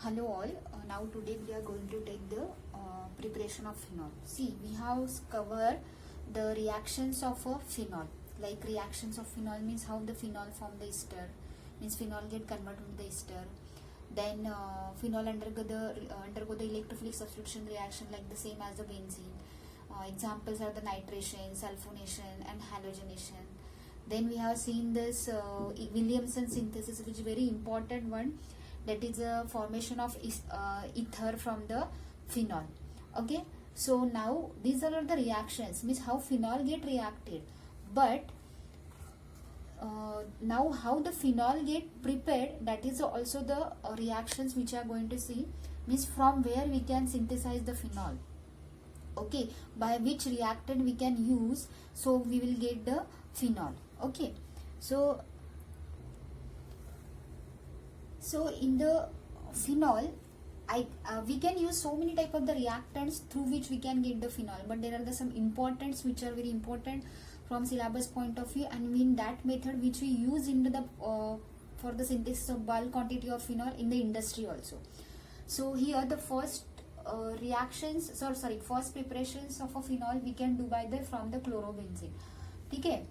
Hello all. Now today we are going to take the preparation of phenol. See, we have covered the reactions of a phenol. Like reactions of phenol means how the phenol form the ester, means phenol get converted to the ester. Then phenol undergo the electrophilic substitution reaction like the same as the benzene. Examples are the nitration, sulfonation, and halogenation. Then we have seen this Williamson synthesis, which is very important one. That is a formation of ether from the phenol. Okay, so now these are the reactions, means how phenol get reacted. But now how the phenol get prepared, that is also the reactions which are going to see, means from where we can synthesize the phenol. Okay, by which reactant we can use, so we will get the phenol. Okay, so in the phenol, we can use so many type of the reactants through which we can get the phenol, but there are some importance which are very important from syllabus point of view, and in that method which we use into the for the synthesis of bulk quantity of phenol in the industry also. So here the first first preparations of a phenol we can do by from the chlorobenzene. Okay.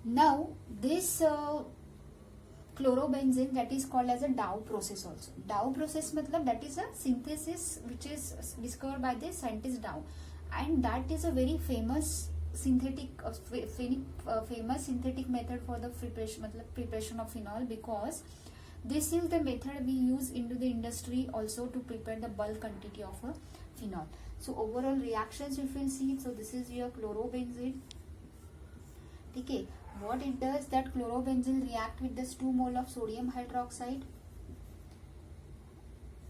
Now this chlorobenzene, that is called as a Dow process also. Dow process matlab that is a synthesis which is discovered by the scientist Dow, and that is a very famous synthetic famous synthetic method for the preparation of phenol, because this is the method we use into the industry also to prepare the bulk quantity of a phenol. So overall reactions you will see. So this is your chlorobenzene. Okay, what it does, that chlorobenzene react with this 2 mole of sodium hydroxide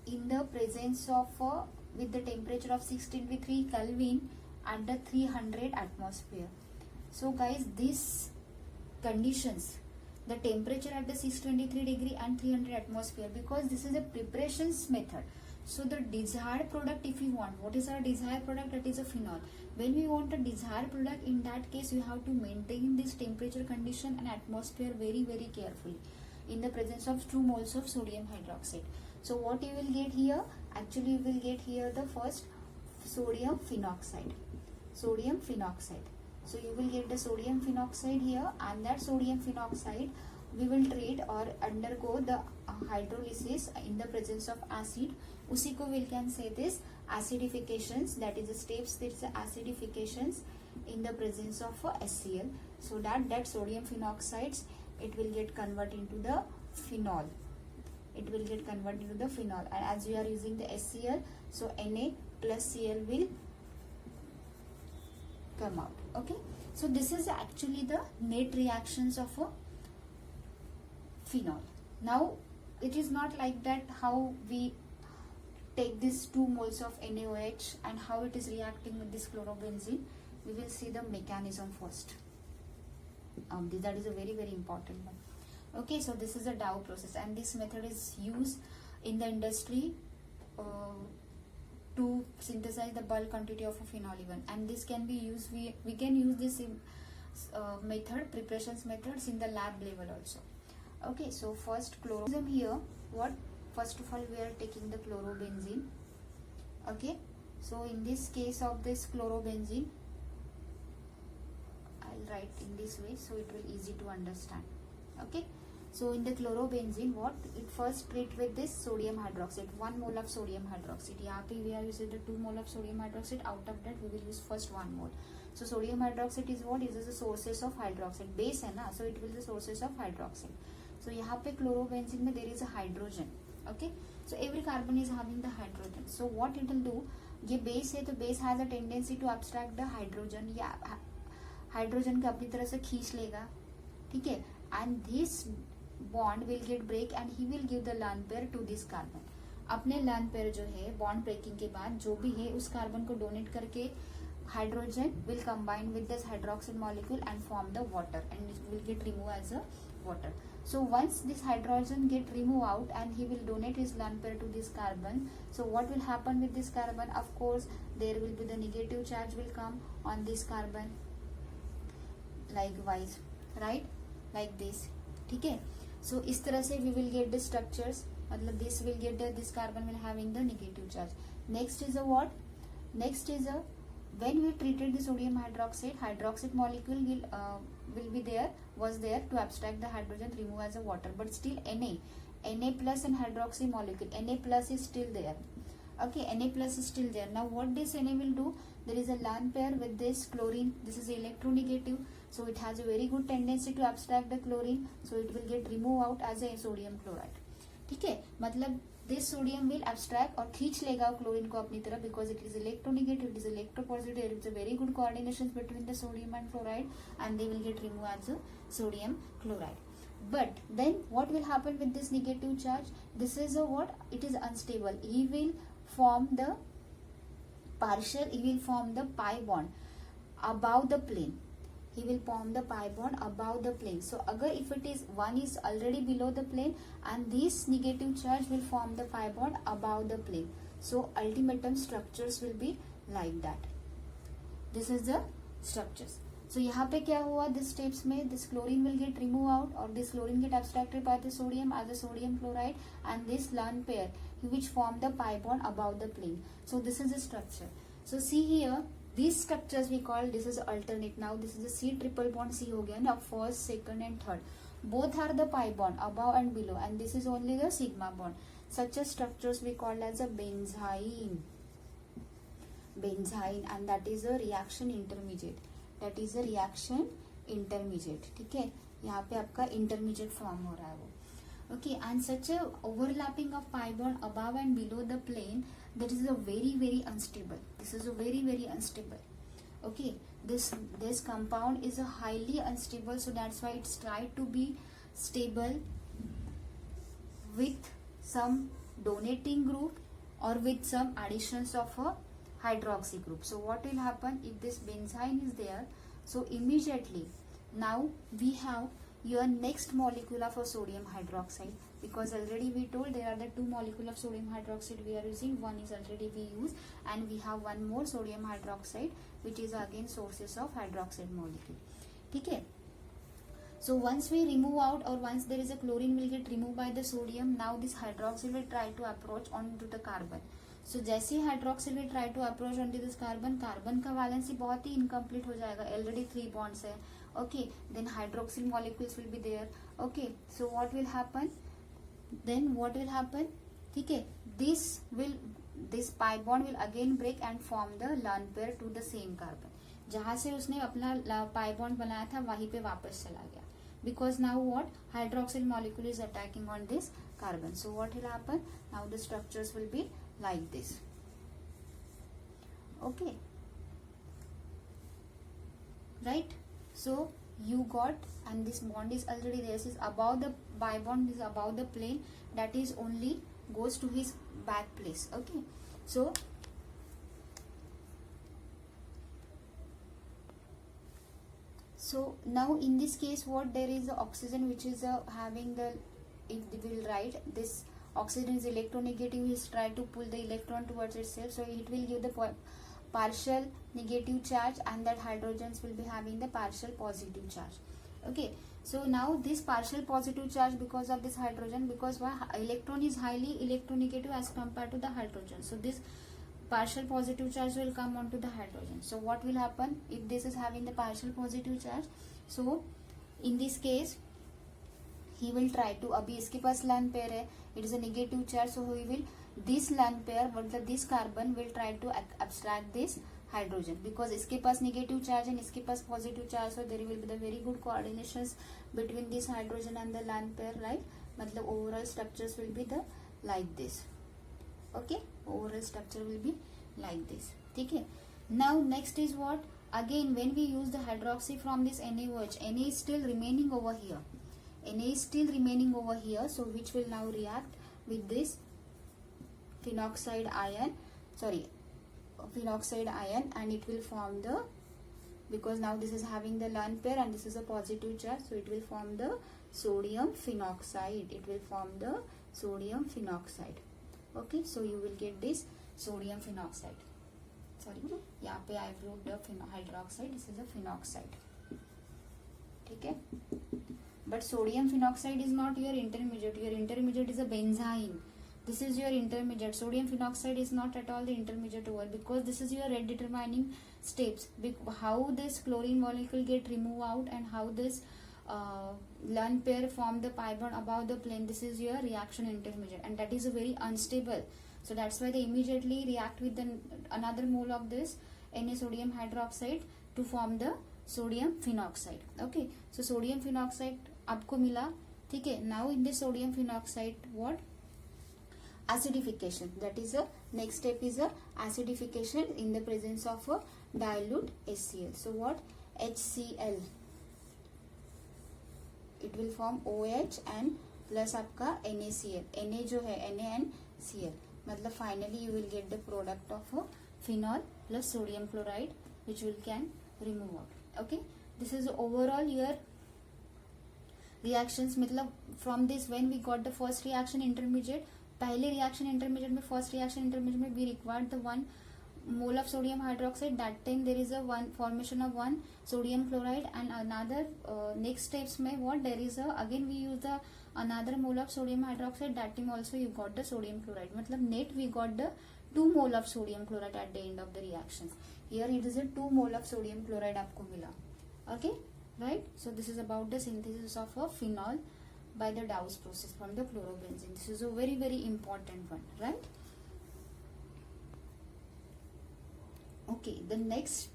in the presence of with the temperature of 623 Kelvin at the 300 atmosphere. So guys, these conditions, the temperature at the 623 degree and 300 atmosphere, because this is a preparations method. So the desired product, if you want, what is our desired product? That is a phenol. When we want a desired product, in that case you have to maintain this temperature condition and atmosphere very carefully in the presence of 2 moles of sodium hydroxide. So what you will get here, actually you will get here the first sodium phenoxide. So you will get the sodium phenoxide here, and that sodium phenoxide we will treat or undergo the hydrolysis in the presence of acid. उसी को we can say this acidifications, that is the steps, that's the acidifications in the presence of HCl. So that sodium phenoxides, it will get converted into the phenol. And as we are using the HCl, so Na plus Cl will come out. Okay, so this is actually the net reactions of a phenol. Now it is not like that how we take this 2 moles of NaOH and how it is reacting with this chlorobenzene. We will see the mechanism first. That is a very important one. Okay, so this is a Dow process, and this method is used in the industry to synthesize the bulk quantity of a phenol even, and this can be used, we can use this in preparations methods in the lab level also. Okay, so first chlorobenzene here, what first of all we are taking the chlorobenzene. Okay, so in this case of this chlorobenzene, I'll write in this way so it will easy to understand. Okay, so in the chlorobenzene, what it first treat with this sodium hydroxide, 1 mole of sodium hydroxide. यहाँ पे we are using the 2 mole of sodium hydroxide. Out of that we will use first 1 mole. So sodium hydroxide is what? Is the sources of hydroxide. Base है ना, so it will be the sources of hydroxide. So यहाँ पे chlorobenzene में there is a hydrogen. Okay, so every carbon is having the hydrogen. So what it will do, ये base है तो base has a tendency to abstract the hydrogen, या hydrogen को अपनी तरह से खींच लेगा. ठीक है, and this bond will get break and he will give the lone pair to this carbon. अपने lone pair जो है bond breaking के बाद जो भी है उस carbon को donate करके hydrogen will combine with this hydroxide molecule and form the water, and it will get removed as a water. So once this hydrogen get removed out and he will donate his lone pair to this carbon, so what will happen with this carbon? Of course there will be the negative charge will come on this carbon, likewise, right, like this. ठीक है, so इस तरह से we will get the structures मतलब this will get the, this carbon will having the negative charge. Next is a what? Next is a, when we treated the sodium hydroxide, hydroxide molecule will be there, was there to abstract the hydrogen, remove as a water, but still Na plus and hydroxy molecule, Na plus is still there. Okay, Na plus is still there. Now what this Na will do, there is a lone pair with this chlorine, this is electronegative, so it has a very good tendency to abstract the chlorine, so it will get removed out as a sodium chloride. ठीक है, मतलब this sodium will abstract और खींच लेगा chlorine को अपनी तरफ, because it is electronegative, it is electropositive, there is a very good coordination between the sodium and chloride, and they will get removed as a sodium chloride. But then what will happen with this negative charge? This is a what? It is unstable. He will form the partial, he will form the pi bond above the plane. He will form the pi bond above the plane. So agar if it is one is already below the plane, and this negative charge will form the pi bond above the plane. So ultimatum structures will be like that. This is the structures. So यहाँ पे क्या हुआ, this steps में this chlorine will get removed out, or this chlorine get abstracted by the sodium as a sodium chloride, and this lone pair which form the pi bond above the plane. So this is the structure. So see here, these structures we call, this is alternate. Now this is the C triple bond C हो गया ना, first, second and third. Both are the pi bond above and below, and this is only the sigma bond. Such a structures we call as a benzyne. Benzyne, and that is a reaction intermediate. That is a reaction intermediate. ठीक है, यहाँ पे आपका intermediate form हो रहा है वो. Okay, and such a overlapping of pi bond above and below the plane, that is a very unstable. This is a very unstable. Okay, this compound is a highly unstable, so that's why it's tried to be stable with some donating group or with some additions of a hydroxy group. So what will happen if this benzyne is there? So immediately now we have your next molecule of a sodium hydroxide, because already we told there are the two molecule of sodium hydroxide we are using, one is already we use, and we have one more sodium hydroxide which is again sources of hydroxide molecule. ठीक है, so once we remove out, or once there is a chlorine will get removed by the sodium, now this hydroxyl will try to approach onto the carbon. So जैसे ही hydroxyl will try to approach onto this carbon, carbon का valency बहुत ही incomplete हो जाएगा, already 3 bonds है. Okay, then hydroxyl molecules will be there. Okay, so what will happen? Then what will happen? ठीक है, this pi bond will again break and form the lone pair to the same carbon. जहाँ से उसने अपना pi bond बनाया था वहीं पे वापस चला गया. Because now what? Hydroxyl molecule is attacking on this carbon. So what will happen? Now the structures will be like this. Okay, right? So you got, and this bond is already there, is above the pi bond is above the plane, that is only goes to his back place. Okay, so now in this case what, there is the oxygen which is having the, if we will write this oxygen is electronegative, is try to pull the electron towards itself, so it will give the partial negative charge, and that hydrogens will be having the partial positive charge. Okay, so now this partial positive charge because of this hydrogen, because why? Electron is highly electronegative as compared to the hydrogen, so this partial positive charge will come onto the hydrogen. So what will happen if this is having the partial positive charge? So in this case he will try to, अभी इसके पास lone pair है, it is a negative charge, so he will, this lone pair, मतलब this carbon will try to abstract this hydrogen, because इसके पास negative charge and इसके पास positive charge, so there will be the very good coordinations between this hydrogen and the lone pair, right? मतलब overall structures will be the like this. Okay, overall structure will be like this. ठीक है, now next is what? Again when we use the hydroxy from this NaOH, Na is still remaining over here. Na is still remaining over here, so which will now react with this phenoxide ion, and it will form the, because now this is having the lone pair and this is a positive charge, so it will form the sodium phenoxide. It will form the sodium phenoxide. Okay, so you will get this sodium phenoxide. Sorry, यहाँ पे I wrote the hydroxide, this is a phenoxide. ठीक है, but sodium phenoxide is not your intermediate. Your intermediate is a benzyne. This is your intermediate. Sodium phenoxide is not at all the intermediate over, because this is your rate determining steps. How this chlorine molecule get removed out and how this lone pair form the pi bond above the plane. This is your reaction intermediate, and that is very unstable. So that's why they immediately react with another mole of this Na sodium hydroxide to form the sodium phenoxide. Okay, so sodium phenoxide आपको मिला, ठीक है. Now in the sodium phenoxide, what? Acidification. That is a next step is a acidification in the presence of a dilute HCl. So what? HCl. It will form OH and plus आपका NaCl. Na जो है Na and Cl. मतलब finally you will get the product of a phenol plus sodium chloride, which will can remove out. Okay, this is overall your reactions. मतलब from this, when we got the first reaction intermediate, पहले reaction intermediate में, first reaction intermediate में we required the 1 mole of sodium hydroxide. That time there is a formation of 1 sodium chloride, and another next steps में what, there is a again we use the another mole of sodium hydroxide. That time also you got the sodium chloride. मतलब net we got the 2 mole of sodium chloride at the end of the reactions. Here it is a 2 mole of sodium chloride आपको मिला. Okay, right? So this is about the synthesis of a phenol by the Dow's process from the chlorobenzene. This is a very very important one, right? Okay, the next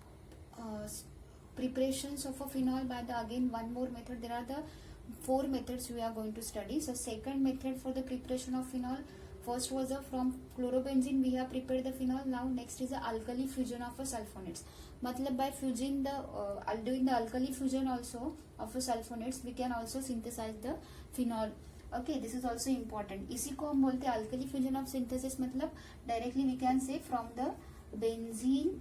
preparations of a phenol by the, again one more method. There are the 4 methods we are going to study. So second method for the preparation of phenol, first was from chlorobenzene we have prepared the phenol. Now next is the alkali fusion of a sulfonates. मतलब by fusing the doing the alkali fusion also of a sulfonates, we can also synthesize the phenol. Okay, this is also important. इसी को हम बोलते हैं alkali fusion of synthesis. मतलब directly we can say from the benzene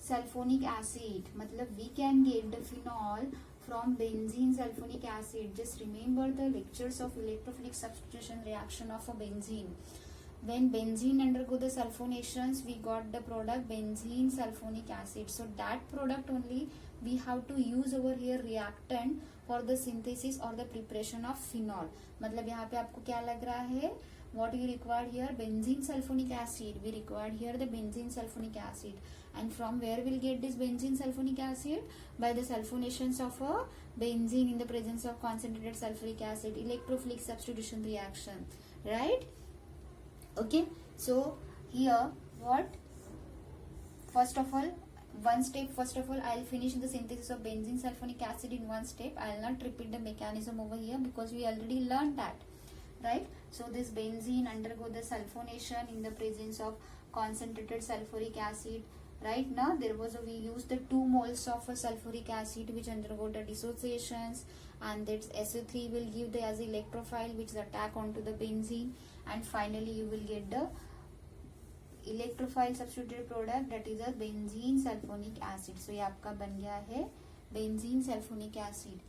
sulfonic acid. मतलब we can get the phenol from benzene sulfonic acid. Just remember the lectures of electrophilic substitution reaction of a benzene. When benzene undergo the sulfonations, we got the product benzene sulfonic acid. So that product only we have to use over here reactant for the synthesis or the preparation of phenol. मतलब यहाँ पे आपको क्या लग रहा है? What you required here? Benzene sulfonic acid. We required here the benzene sulfonic acid. And from where we'll get this benzene sulfonic acid? By the sulfonations of a benzene in the presence of concentrated sulfuric acid. Electrophilic substitution reaction. Right? Okay. So here what? First of all, one step. First of all, I'll finish the synthesis of benzene sulfonic acid in one step. I'll not repeat the mechanism over here because we already learned that. Right? So this benzene undergo the sulfonation in the presence of concentrated sulfuric acid. Right now we used the 2 moles of a sulfuric acid which undergo the dissociations, and that SO3 will give the as electrophile which attack onto the benzene, and finally you will get the electrophile substituted product, that is a benzene sulfonic acid. So ये आपका बन गया है benzene sulfonic acid.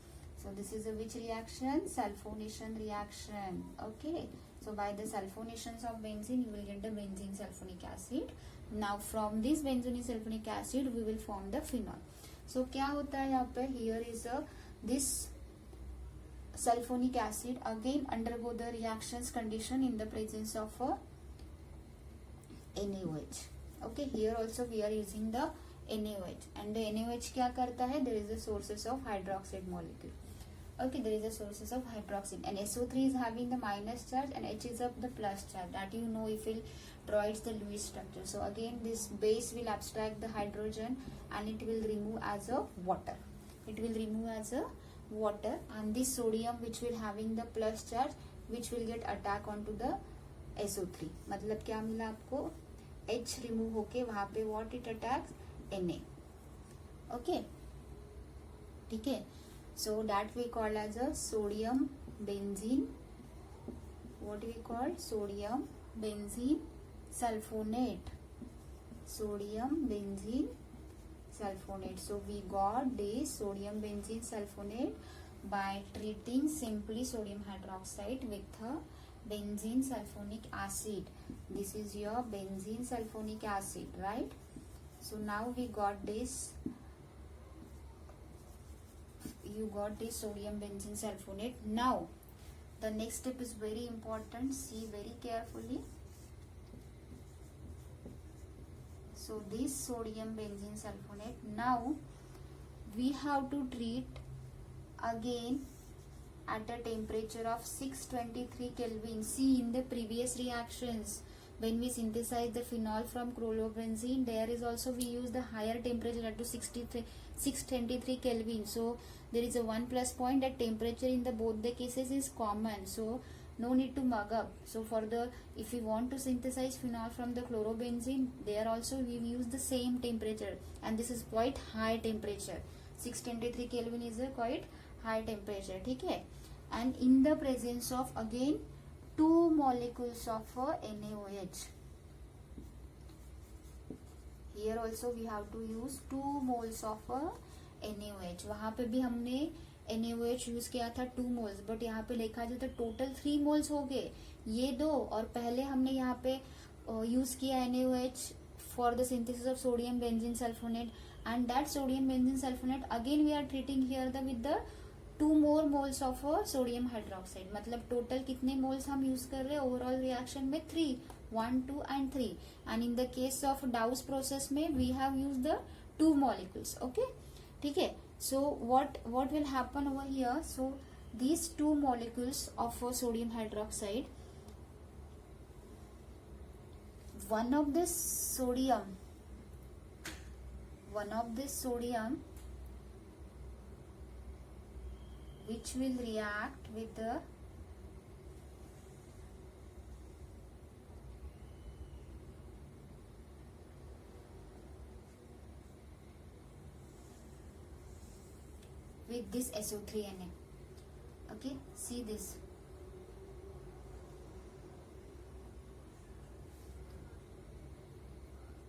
So this is a which reaction? Sulfonation reaction. Okay. So by the sulfonations of benzene, you will get the benzene sulfonic acid. Now from this benzene sulfonic acid, we will form the phenol. So क्या होता है यहाँ पे? Here is a this sulfonic acid again undergo the reactions condition in the presence of a NaOH. Okay. Here also we are using the NaOH, and the NaOH क्या करता है? There is a sources of hydroxide molecule. Okay, there is a sources of hydroxide, and SO3 is having the minus charge and H is of the plus charge. That you know if we'll draw it's the Lewis structure. So again this base will abstract the hydrogen and it will remove as a water. It will remove as a water, and this sodium which will having the plus charge which will get attack onto the SO3. मतलब क्या मिला आपको? H remove होके वहाँ पे what it attacks? Na. Okay, ठीक है. So that we call as a sodium benzene. What we call? Sodium benzene sulfonate. Sodium benzene sulfonate. So we got this sodium benzene sulfonate by treating simply sodium hydroxide with a benzene sulfonic acid. This is your benzene sulfonic acid, right? So now we got this you got this sodium benzene sulfonate. Now the next step is very important, see very carefully. So this sodium benzene sulfonate, now we have to treat again at a temperature of 623 Kelvin. See, in the previous reactions when we synthesize the phenol from chlorobenzene, there is also we use the higher temperature at to 623 Kelvin. So there is a one plus point, that temperature in the both the cases is common, so no need to mug up. So for the, if we want to synthesize phenol from the chlorobenzene, there also we use the same temperature, and this is quite high temperature. 623 Kelvin is a quite high temperature, ठीक है. And in the presence of again 2 molecules of NaOH. Here also we have to use 2 moles of NaOH. वहाँ पे भी हमने NaOH use किया था 2 moles, but यहाँ पे लिखा जाए तो टोटल 3 मोल्स हो गए, ये दो, और पहले हमने यहाँ पे यूज किया NaOH for the synthesis of sodium benzene sulfonate, and that sodium benzene sulfonate again we are treating here with the 2 more moles of sodium hydroxide. मतलब टोटल कितने मोल्स हम यूज कर रहे हैं ओवरऑल रिएक्शन में? 3, 1, 2 and 3. And in the case of Dow's process में we have used the 2 molecules. Okay, ठीक है. So what will happen over here? So these 2 molecules of sodium hydroxide, one of this sodium which will react with the with this SO3Na. Okay, see this.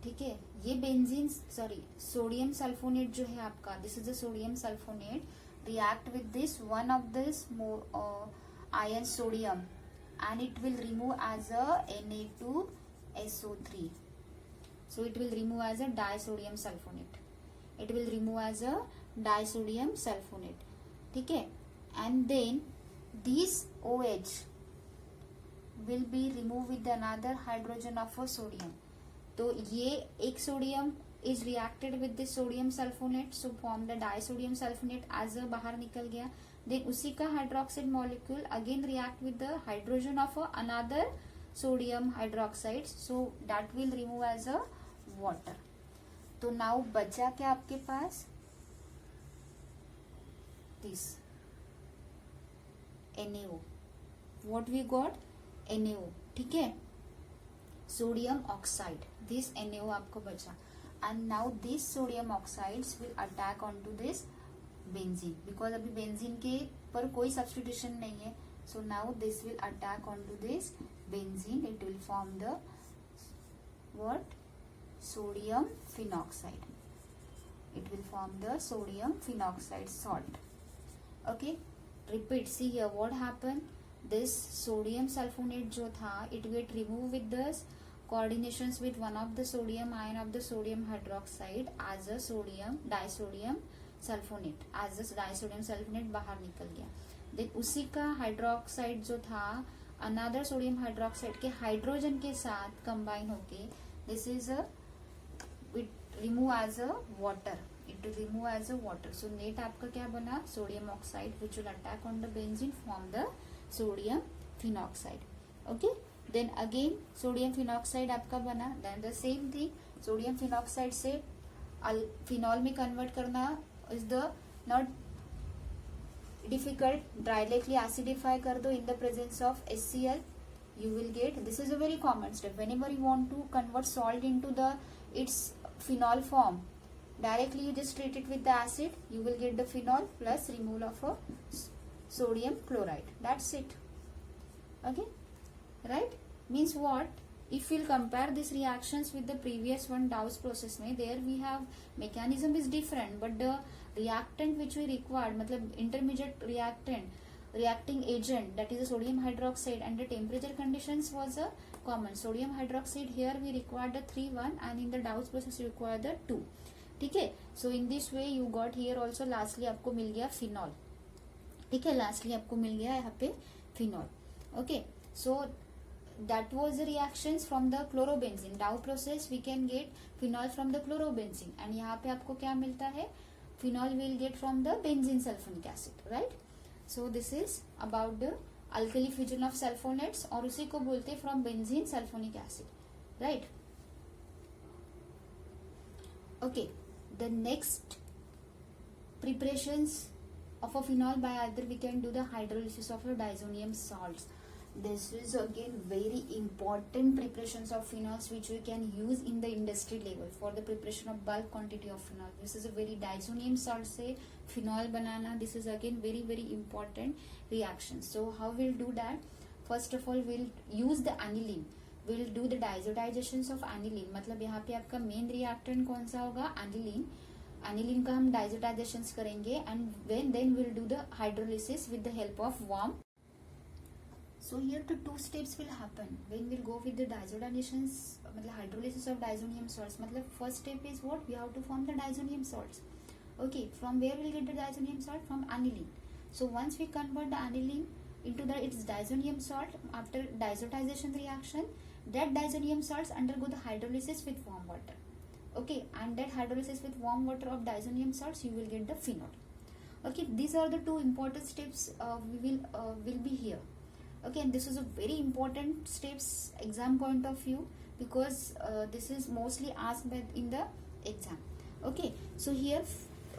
ठीक है, ये benzene sodium sulfonate जो है आपका, this is a sodium sulphonate, react with this one of this ion sodium, and it will remove as a Na2SO3. So it will remove as a disodium sulfonate. It will remove as a disodium sulfonate. ठीक है, and then this OH will be removed with another hydrogen of a sodium. तो ये एक sodium is reacted with this sodium sulfonate, so form the disodium sulfonate as a बाहर निकल गया. Then उसी का hydroxide molecule again react with the hydrogen of another sodium hydroxide, so that will remove as a water. तो now बचा क्या आपके पास? This NaO. What we got? NaO. ठीक है, सोडियम ऑक्साइड, दिस NaO आपको बचा. And now these sodium oxides will attack onto this benzene, because अभी benzene के पर कोई substitution नहीं है. So now this will attack onto this benzene. It will form the what? Sodium phenoxide. It will form the sodium phenoxide salt. Okay, repeat. See here what happened. This sodium sulfonate जो था, it will remove with this coordinations with one of the sodium ion of the sodium hydroxide as a disodium sulfonate. As a disodium sulfonate बाहर निकल गया. Then उसी का hydroxide जो था another sodium hydroxide के हाइड्रोजन के साथ combine होके this is a it remove as a water. It will remove as a water. So net आपका क्या बना? Sodium oxide which will attack on the benzene form the sodium phenoxide. Okay, then again sodium phenoxide आपका बना. Then the same thing, sodium phenoxide से phenol में convert करना is the not difficult. Directly acidify कर दो in the presence of HCl, you will get, this is a very common step. Whenever you want to convert salt into the its phenol form, directly you just treat it with the acid, you will get the phenol plus removal of a sodium chloride. That's it. Okay, right? Means what? If we'll compare these reactions with the previous one, Dow's process में, there we have mechanism is different, but the reactant which we required, मतलब intermediate reacting agent, that is a sodium hydroxide, and the temperature conditions was a common. Sodium hydroxide here we required the 3, 1, and in the Dow's process we required the 2. ठीक है. So in this way you got here also. Lastly आपको मिल गया phenol. ठीक है, lastly आपको मिल गया यहाँ पे phenol. Okay, so that was the reactions from the chlorobenzene. Dow process we can get phenol from the chlorobenzene, and यहाँ पे आपको क्या मिलता है, phenol will get from the benzene sulfonic acid, right? So this is about the alkali fusion of sulfonates, और उसी को बोलते हैं from benzene sulfonic acid, right? Okay, the next preparations of a phenol by either we can do the hydrolysis of a diazonium salts. This is again very important preparations of phenols which we can use in the industry level for the preparation of bulk quantity of phenol. This is a very diazonium salt से phenol banana. This is again very important reaction. So how we'll do that? First of all we'll use the aniline. We'll do the diazotizations of aniline. मतलब यहाँ पे आपका main reactant कौन सा होगा, aniline. Aniline का हम diazotizations करेंगे, and then we'll do the hydrolysis with the help of worm. So here the two steps will happen when we'll go with the diazotizations, मतलब hydrolysis of diazonium salts. मतलब first step is what, we have to form the diazonium salts. Okay, from where we'll get the diazonium salt? From aniline. So once we convert the aniline into its diazonium salt after diazotization reaction, that diazonium salts undergo the hydrolysis with warm water. Okay, and that hydrolysis with warm water of diazonium salts, you will get the phenol. Okay, these are the two important steps we will be here. Okay, and this is a very important steps exam point of view, because this is mostly asked in the exam. Okay, so here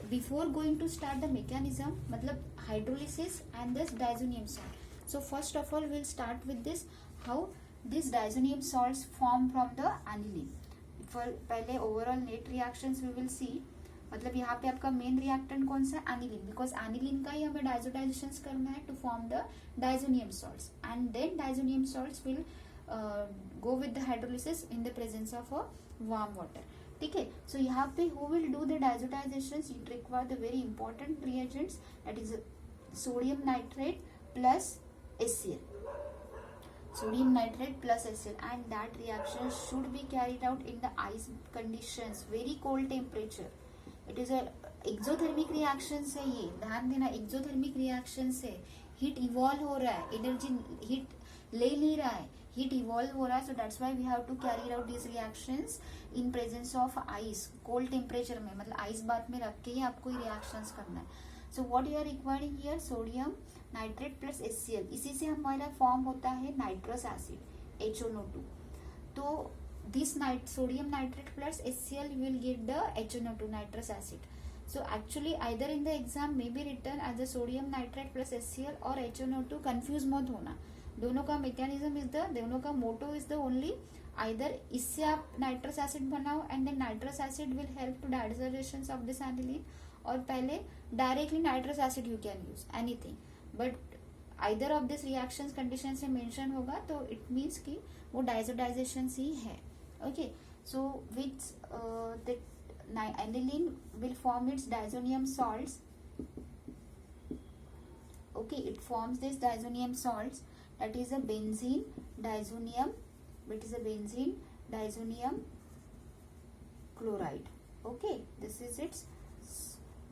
before going to start the mechanism, matlab hydrolysis and this diazonium salt. So first of all we'll start with this, how these diazonium salts form from the aniline. For पहले overall net reactions we will see. मतलब यहाँ पे आपका main reactant कौन सा, aniline, because aniline का ही हमें diazotizations करना है to form the diazonium salts, and then diazonium salts will go with the hydrolysis in the presence of a warm water. ठीक है, सो यहाँ पे who will do the diazotizations, it require the very important reagents, that is sodium nitrate plus HCl. Sodium nitrate plus HCl, and that reaction should be carried out in the ice conditions, very cold temperature. It is exothermic reaction है, ये ध्यान देना, exothermic reaction से heat evolve हो रहा है, energy heat ले नहीं रहा है, हीट इवॉल्व हो रहा है. So that's why we have to carry out this reactions in presence of ice, cold temperature में, मतलब आइस बात में रख के ही आपको रिएक्शंस करना है. So what you are requiring here, sodium nitrate plus HCl. इसी से हमारा फॉर्म होता है नाइट्रस एसिड HNO2. तो this sodium nitrate plus HCl will get the HNO2, nitrous acid. So actually either in the exam may be written as the sodium nitrate plus HCl or HNO2. confuse मत होना, दोनों का mechanism is the, दोनों का motto is the only, either इससे आप nitrous acid बनाओ and then nitrous acid will help to diazotizations of this aniline, और पहले directly nitrous acid you can use anything, but either of this reactions condition से mention होगा तो it means कि वो diazotizations ही है. Okay, so with the aniline will form its diazonium salts. Okay, it forms this diazonium salts, that is a benzene diazonium, it is a benzene diazonium chloride. Okay, this is its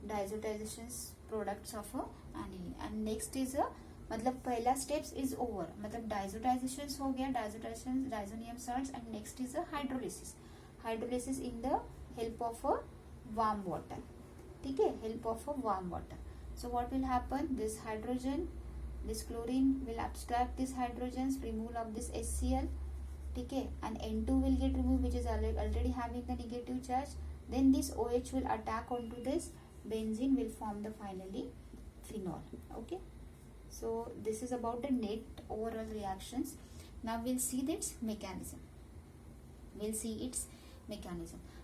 diazotizations products of a aniline. And next is a, मतलब पहला steps is over, मतलब डायजोटाइजेशन हो गया, डायजोटाइजेशन diazonium salts, and next is a hydrolysis. Hydrolysis in the help of a warm water. ठीक है, help of a warm water. So what will happen, this hydrogen, this chlorine will abstract this hydrogens, removal of this HCl. ठीक है, and N2 will get removed which is already having the negative charge. Then this OH will attack onto this benzene, will form the finally phenol. Okay, so this is about the net overall reactions. Now we'll see its mechanism.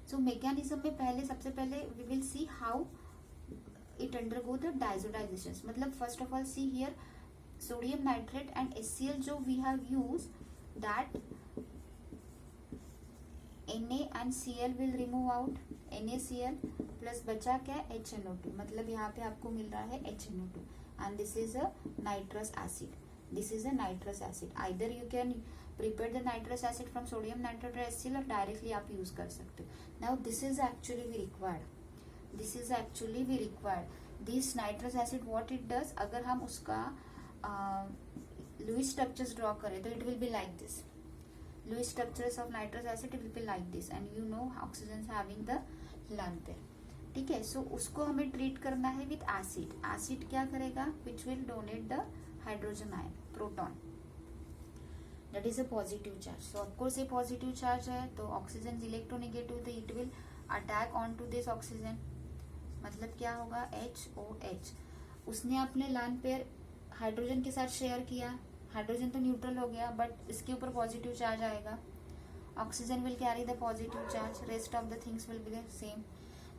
So mechanism में पहले, सबसे पहले we will see how it undergo the diazotizations. मतलब first of all see here sodium nitrate and HCl जो we have used, that Na and Cl will remove out, NaCl plus बचा क्या है, HNO2. मतलब यहाँ पे आपको मिल रहा है HNO2, and this is a nitrous acid. This is a nitrous acid. Either you can prepare the nitrous acid from sodium nitrate or HCl, or directly आप use कर सकते हो. Now this is actually we required. This is actually we required this nitrous acid what it does. अगर हम उसका Lewis structures draw करें तो it will be like this. Lewis structures of nitrous acid will be like this and you know oxygen having the lone pair. ठीक है, सो उसको हमें treat करना है विथ एसिड. एसिड क्या करेगा, which will donate the hydrogen ion proton, that is a positive charge. So of course ये positive charge है तो ऑक्सीजन इलेक्ट्रोनेगेटिव, तो it will attack on to this oxygen. मतलब क्या होगा, HOH. उसने अपने लॉन पेयर हाइड्रोजन के साथ शेयर किया, हाइड्रोजन तो न्यूट्रल हो गया बट इसके ऊपर पॉजिटिव चार्ज आएगा. Oxygen will carry the positive charge, rest of the things will be the same.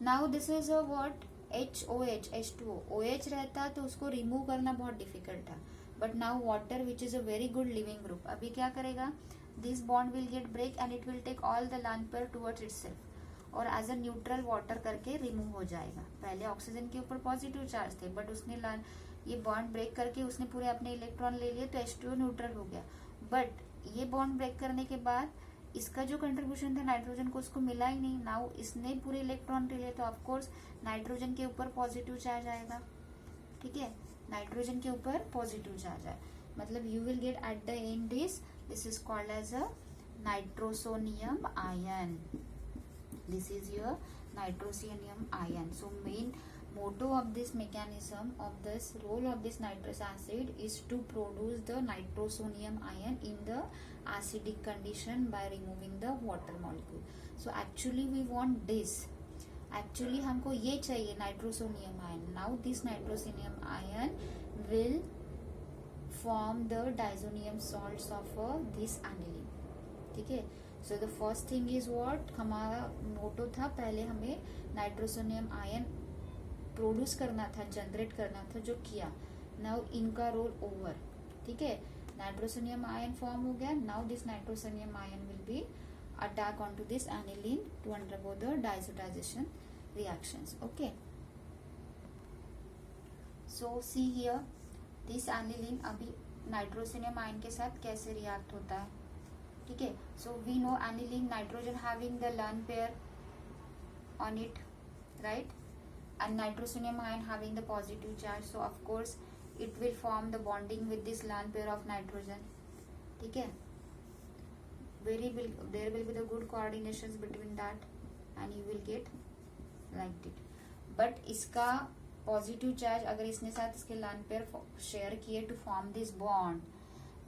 Now this is a what, HOH, H2O. OH रहता तो उसको रिमूव करना बहुत डिफिकल्ट था, but now water which is a very good leaving group, अभी क्या करेगा, this bond will get break and it will take all the lone pair towards itself और एज अ न्यूट्रल वाटर करके remove हो जाएगा. पहले oxygen के ऊपर पॉजिटिव चार्ज थे बट उसने ये बॉन्ड ब्रेक करके उसने पूरे अपने इलेक्ट्रॉन ले लिए तो H2O न्यूट्रल हो गया. बट ये बॉन्ड ब्रेक करने के बाद इसका जो कंट्रीब्यूशन था नाइट्रोजन को उसको मिला ही नहीं. नाउ इसने पूरे इलेक्ट्रॉन ले लिए तो ऑफकोर्स नाइट्रोजन के ऊपर पॉजिटिव चार्ज आएगा. ठीक है, नाइट्रोजन के ऊपर पॉजिटिव चार्ज आए, मतलब you will get at the end this is called as a nitrosonium ion. This is your nitrosonium ion. So main motto of this mechanism of this role of this nitrous acid is to produce the nitrosonium ion in the acidic condition by removing the water molecule. So actually we want this, actually हमको ये चाहिए nitrosonium ion. Now this nitrosonium ion will form the diazonium salts of this aniline. ठीक है, so the first thing is what, हमारा मोटो था पहले हमें nitrosonium ion produce करना था, जनरेट करना था, जो किया. नाउ इनका रोल ओवर. ठीक है, नाइट्रोसोनियम आयन फॉर्म हो गया. Now this nitrosonium ion will be attack on to this aniline to undergo the diazotization reactions. Okay, so see here this aniline अभी नाइट्रोसोनियम आयन के साथ कैसे रिएक्ट होता है. ठीक है, so we know aniline nitrogen having the lone pair on it, right? And nitrosonium ion having the positive charge, so of course it will form the bonding with this lone pair of nitrogen. ठीक है, there will be the good coordinations between that and you will get like it. but इसका positive charge अगर इसने साथ इसके lone pair share किए to form this bond,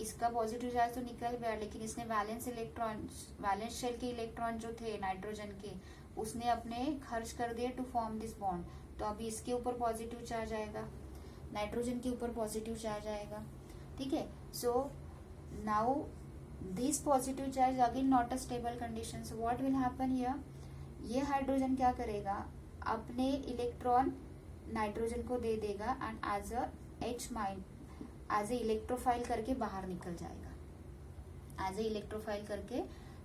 इसका positive charge तो निकल गया लेकिन इसने वैलेंस शेल के इलेक्ट्रॉन जो थे नाइट्रोजन के उसने अपने खर्च कर दिए टू फॉर्म दिस बॉन्ड. तो अभी इसके ऊपर पॉजिटिव चार्ज आएगा, नाइट्रोजन के ऊपर पॉजिटिव चार्ज आएगा. ठीक है, so now this positive charge again not a stable condition. So what will happen here, ये हाइड्रोजन क्या करेगा, अपने इलेक्ट्रॉन नाइट्रोजन को दे देगा and as a as a electrophile करके बाहर निकल जाएगा, एज ए इलेक्ट्रोफाइल करके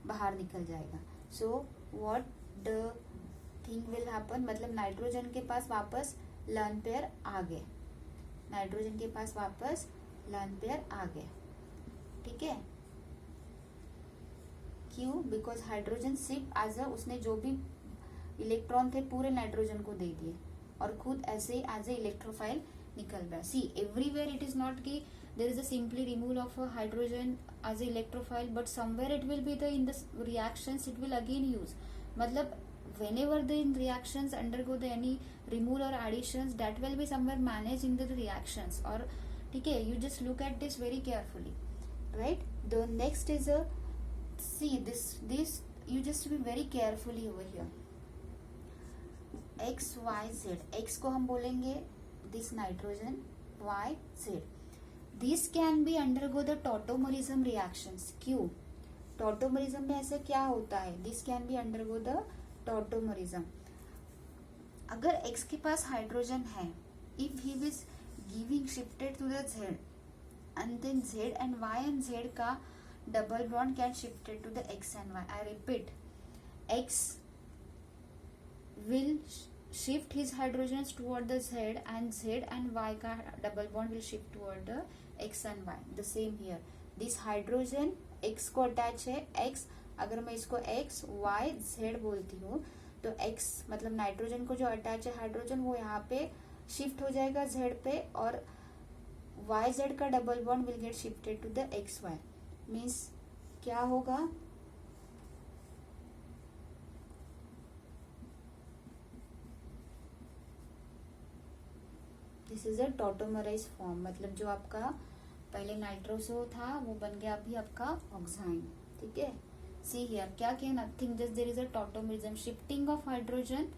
बाहर निकल जाएगा. सो what the thing will happen, मतलब नाइट्रोजन के पास वापस lone pair आ गए, नाइट्रोजन के पास वापस lone pair आ गए. ठीक है, क्यों, बिकॉज हाइड्रोजन सिर्फ एज अ उसने जो भी इलेक्ट्रॉन थे पूरे नाइट्रोजन को दे दिए और खुद ऐसे एज ए इलेक्ट्रोफाइल निकल गया. सी एवरीवेयर इट इज नॉट कि there is a simply removal of a hydrogen as a electrophile, but somewhere it will be the in the reactions it will again use. मतलब whenever the in reactions undergo the any removal or additions, that will be somewhere managed in the reactions. और ठीक है, you just look at this very carefully, right? The next is a, see this you just be very carefully over here. X Y Z, X को हम बोलेंगे this nitrogen, Y Z. This can be undergo the tautomerism reactions. क्यों, tautomerism में ऐसे क्या होता है, this can be undergo the tautomerism. अगर X के पास हाइड्रोजन है, if he is giving shifted to the Z and then Z and Y and Z का double bond can shifted to the X and Y. I repeat, X will shift his hydrogens toward the Z and Z and Y का double bond will shift toward the X and Y. The same here. This hydrogen X को attach है, X अगर मैं इसको X Y Z बोलती हूँ तो x मतलब नाइट्रोजन को जो अटैच है हाइड्रोजन वो यहाँ पे शिफ्ट हो जाएगा z पे, और YZ का double bond will get shifted to the XY। Means क्या होगा, this is a tautomerise form, मतलब जो आपका पहले नाइट्रोसो था वो बन गया अभी आपका ऑक्साइन। ठीक है, सी हियर क्या किया, nothing, just there is a tautomerism, shifting of hydrogen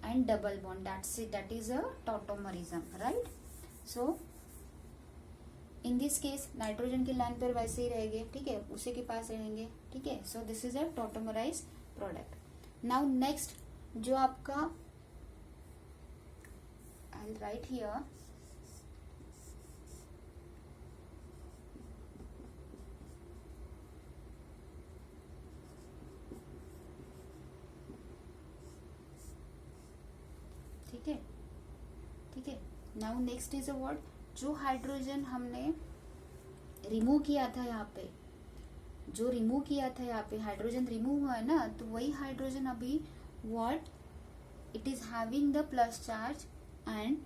and double bond, that's it, that is a tautomerism, right. So in this case nitrogen के लाइन पर वैसे ही रहेंगे, ठीक है, उसी के पास रहेंगे, ठीक है। So this is a tautomerize product. Now next जो आपका I'll write here, ठीक है, ठीक है। Now next is a what, जो हाइड्रोजन हमने रिमूव किया था यहाँ पे, जो रिमूव किया था यहाँ पे हाइड्रोजन रिमूव हुआ है ना, तो वही हाइड्रोजन अभी what, it is having the plus charge and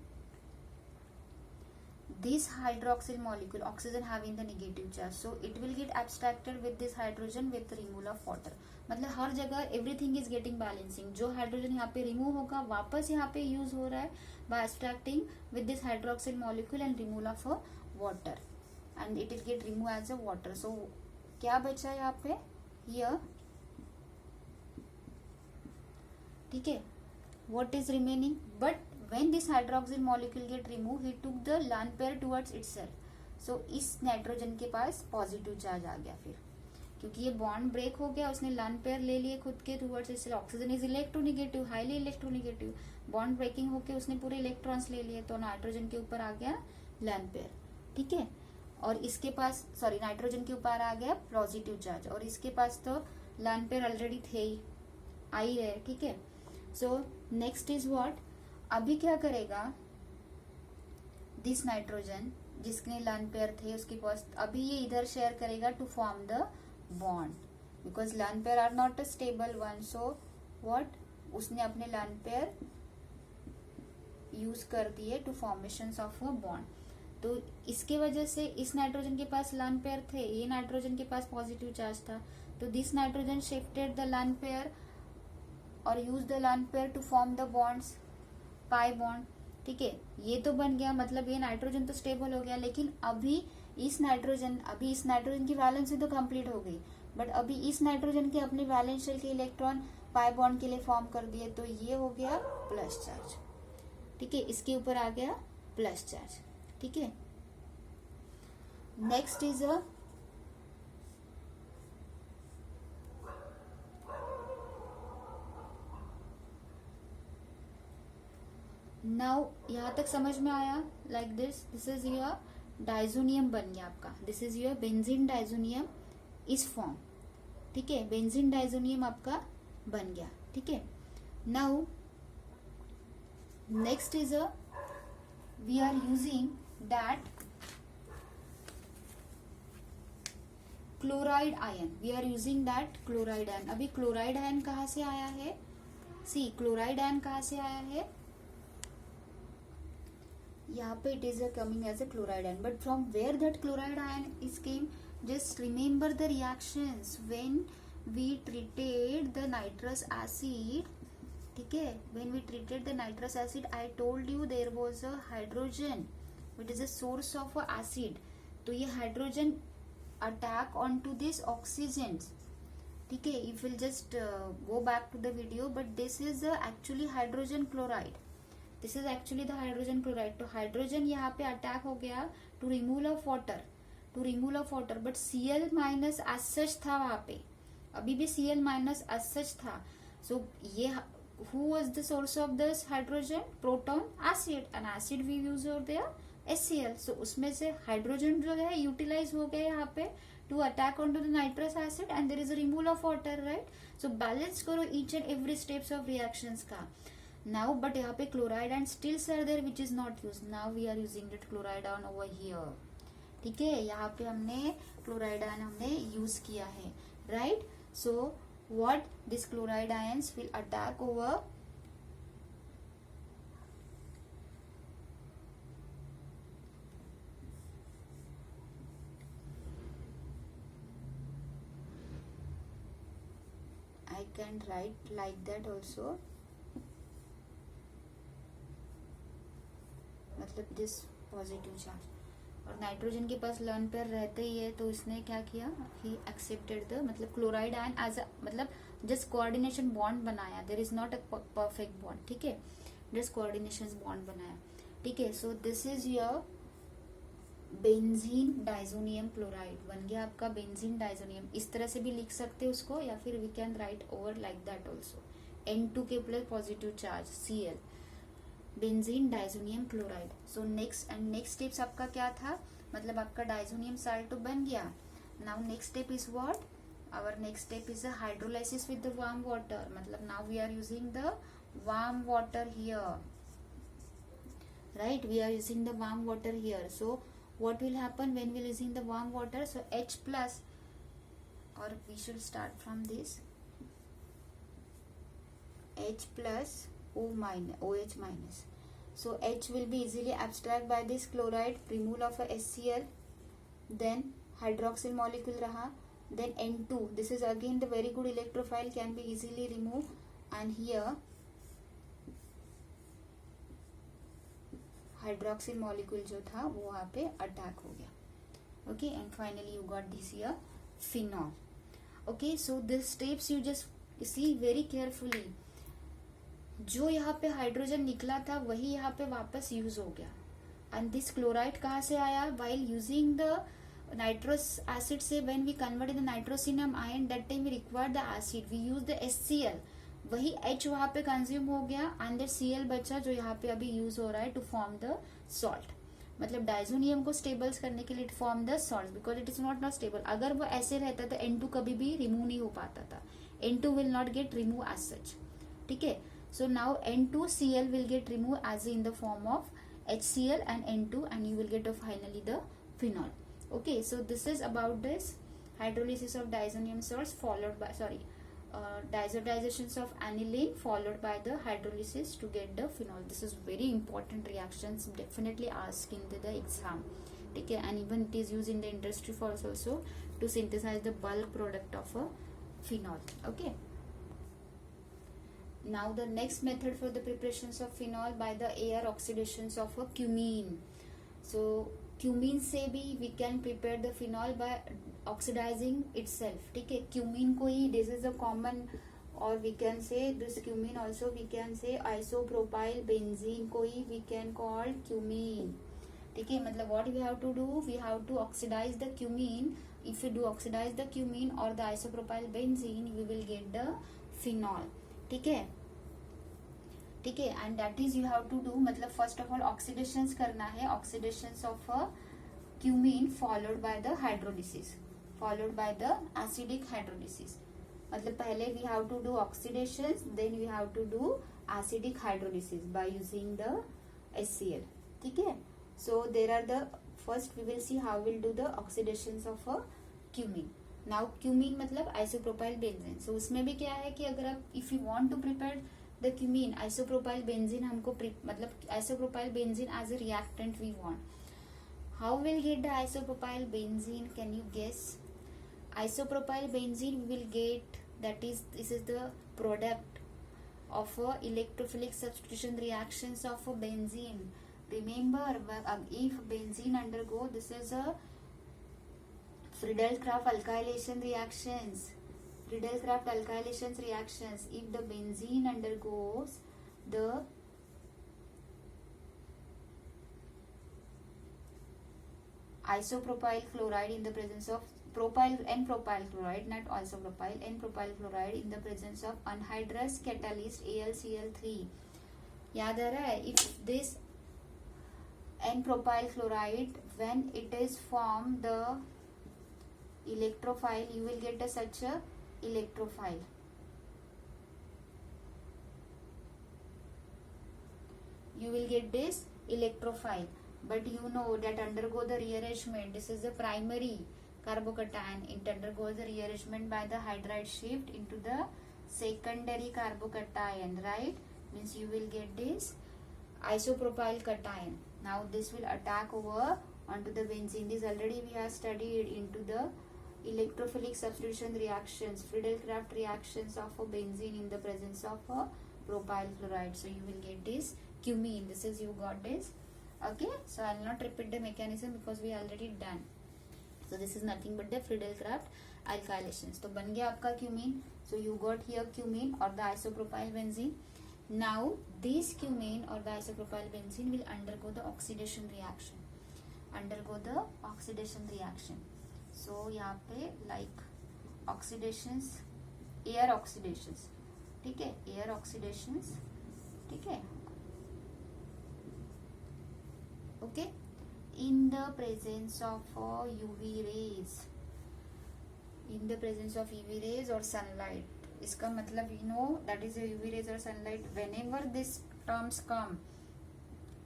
this hydroxyl molecule oxygen having the negative charge, so it will get abstracted with this hydrogen with the removal of water। मतलब हर जगह everything is getting balancing, जो hydrogen यहाँ पे remove होगा वापस यहाँ पे use हो रहा है by abstracting with this hydroxyl molecule and removal of water, and it will get removed as a water। so क्या बचा है यहाँ पे, here, ठीक है, what is remaining, but when this hydroxyl molecule get removed he took the lone pair towards itself, so इस nitrogen के पास positive charge आ गया फिर, क्योंकि ये बॉन्ड ब्रेक हो गया, उसने लॉन पेयर ले लिए खुद के towards itself। Oxygen is electronegative, highly electronegative, bond breaking होके उसने पूरे इलेक्ट्रॉन्स ले लिए, तो नाइट्रोजन के ऊपर आ गया लॉन पेयर, ठीक है, और इसके पास सॉरी नाइट्रोजन के ऊपर आ गया पॉजिटिव चार्ज, और इसके पास तो लॉन पेयर ऑलरेडी थे ही, आ ही रहे, ठीक है। सो नेक्स्ट इज व्हाट, अभी क्या करेगा दिस नाइट्रोजन जिसके लॉन पेयर थे उसके पास, अभी ये इधर शेयर करेगा to form the bond, because lone pair are not a stable one, so what, उसने अपने लॉन पेयर यूज कर दिए to formation of a bond. तो इसके वजह से इस नाइट्रोजन के पास लॉन पेयर थे, ये नाइट्रोजन के पास पॉजिटिव चार्ज था, तो this nitrogen shifted the lone pair और use the lone pair to form the bonds, pi bond, ठीक है, ये तो बन गया, मतलब ये नाइट्रोजन तो स्टेबल हो गया, लेकिन अभी इस नाइट्रोजन की वैलेंसी तो कंप्लीट हो गई, बट अभी इस नाइट्रोजन के अपने वैलेंस शेल के इलेक्ट्रॉन पाई बॉन्ड के लिए फॉर्म कर दिए, तो ये हो गया प्लस चार्ज, ठीक है, इसके ऊपर आ गया प्लस चार्ज, ठीक है। नेक्स्ट इज अ नाउ, यहां तक समझ में आया, like this is your diazonium बन गया आपका, this is your benzene diazonium इस फॉर्म, ठीक है, बेंजीन डाइजोनियम आपका बन गया, ठीक है। Now next is a we are using that chloride ion, we are using that chloride ion. अभी क्लोराइड आयन कहाँ से आया है, सी क्लोराइड आयन कहाँ से आया है, यहाँ पे it is coming as a chloride ion, but from where that chloride ion is came, just remember the reactions when we treated the nitrous acid, ठीक है, when we treated the nitrous acid I told you there was a hydrogen which is a source of a acid, तो ये hydrogen attack onto this oxygen, ठीक है, if we'll just go back to the video, but this is actually hydrogen chloride, this is actually the hydrogen chloride. तो hydrogen यहाँ पे attack हो गया to removal of water, but Cl minus as such था वहां पे, अभी भी Cl माइनस एज सच था। सो ये who was the source of this hydrogen, proton, acid, and acid we use over there HCl। So उसमें से hydrogen जो है यूटिलाइज हो गया यहाँ पे to attack on to the nitrous acid, and there is a removal of water, right. So balance करो each and every steps of reactions का। Now, but यहाँ पे chloride and stills are there which is not use, now we are using it chloride ion over here, ठीक है, यहाँ पे हमने chloride ion हमने यूज किया है, right. So what these chloride ions will attack over I can write like that also, मतलब this positive charge, और नाइट्रोजन के पास लर्न पेयर रहते ही है, तो इसने क्या किया, ही एक्सेप्टेड द, मतलब क्लोराइड आयन एज अ, मतलब जस्ट कोऑर्डिनेशन बॉन्ड बनाया, there is not a perfect bond, ठीक है, जस्ट कोऑर्डिनेशन बॉन्ड बनाया, ठीक है। So this is your benzene diazonium chloride, बन गया आपका बेंजीन डाइजोनियम। इस तरह से भी लिख सकते हैं उसको, या फिर we can write over like that also, N2 के plus positive charge Cl, benzene diazonium chloride. So next steps आपका क्या था, मतलब आपका डाइजोनियम साल्ट तो बन गया। Now next step is what, our next step is a hydrolysis with the warm water, मतलब now we are using the warm water here, right, we are using the warm water here. So what will happen when we are using the warm water, so H plus, or we should start from this, H plus O minus, OH minus. So H will be easily abstract by this chloride, removal of a HCl, then hydroxyl molecule raha, then N2, this is again the very good electrophile, can be easily removed, and here hydroxyl molecule जो था वो वहाँ पे attack हो गया, okay, and finally you got this here phenol, okay. So this steps you just see very carefully, जो यहाँ पे हाइड्रोजन निकला था वही यहाँ पे वापस यूज हो गया, एंड दिस क्लोराइड कहाँ से आया, while using the nitrous acid से, when we convert the nitrosonium ion, that time we require the acid, we use the HCl, वही H वहां पे कंज्यूम हो गया, एंड Cl बचा जो यहाँ पे अभी यूज हो रहा है टू फॉर्म द सॉल्ट, मतलब डाइजोनियम को स्टेबल्स करने के लिए form the salt, because it is not stable. अगर वो ऐसे रहता तो N2 कभी भी रिमूव नहीं हो पाता था, N2 will not get remove as such, ठीक है। So now N2Cl will get remove as in the form of HCl and N2, and you will get finally the phenol, okay। So this is about this hydrolysis of diazonium salts followed by, diazotizations of aniline followed by the hydrolysis to get the phenol. This is very important reactions, definitely asked in the exam, okay, and even it is used in the industry for also to synthesize the bulk product of a phenol, okay। Now the next method for the preparations of phenol by the air oxidations of a cumene. So cumene से भी we can prepare the phenol by oxidizing itself, ठीक है। Cumene को ही this is a common, और we can say this cumene also we can say isopropyl benzene को ही we can call cumene, ठीक है। मतलब what we have to do, we have to oxidize the cumene, if you do oxidize the cumene और the isopropyl benzene you will get the phenol, ठीक है, ठीक है। And that is you have to do, मतलब first of all oxidation करना है, oxidation of cumene followed by the hydrolysis, followed by the acidic hydrolysis, मतलब पहले we have to do oxidation, then we have to do acidic hydrolysis by using the HCl, ठीक है। So there are the first we will see how will do the oxidation of cumene. Now cumene मतलब isopropyl benzene, so उसमें भी क्या है कि अगर आप if you want to prepare the cumene isopropyl benzene, हमको मतलब isopropyl benzene as a reactant we want, how will get the isopropyl benzene, can you guess? Isopropyl benzene we will get, that is this is the product of a electrophilic substitution reactions of a benzene. Remember, if benzene undergo, this is a Friedel-Crafts alkylation reactions, Friedel-Crafts alkylation reactions. If the benzene undergoes the isopropyl chloride in the presence of propyl and propyl chloride, not isopropyl and propyl chloride in the presence of anhydrous catalyst AlCl3. याद आ रहा है? If this N-propyl chloride, when it is formed the electrophile, you will get such a electrophile. You will get this electrophile, but you know that undergo the rearrangement. This is the primary carbocation. It undergoes the rearrangement by the hydride shift into the secondary carbocation, right? Means you will get this isopropyl cation. Now this will attack over onto the benzene. This already we have studied into the electrophilic substitution reactions, Friedel-Crafts reactions of a benzene in the presence of a propyl chloride. So you will get this cumene. This is you got this. Okay, so I will not repeat the mechanism because we already done. So this is nothing but the Friedel-Crafts alkylations. तो बन गया आपका cumene. So you got here cumene or the isopropyl benzene. Now this cumene or the isopropyl benzene will undergo the oxidation reaction. So यहाँ पे like oxidations, air oxidations, ठीक है, air oxidations, ठीक है, okay, in the presence of UV rays, or sunlight. इसका मतलब you know that is a UV rays or sunlight. Whenever these terms come,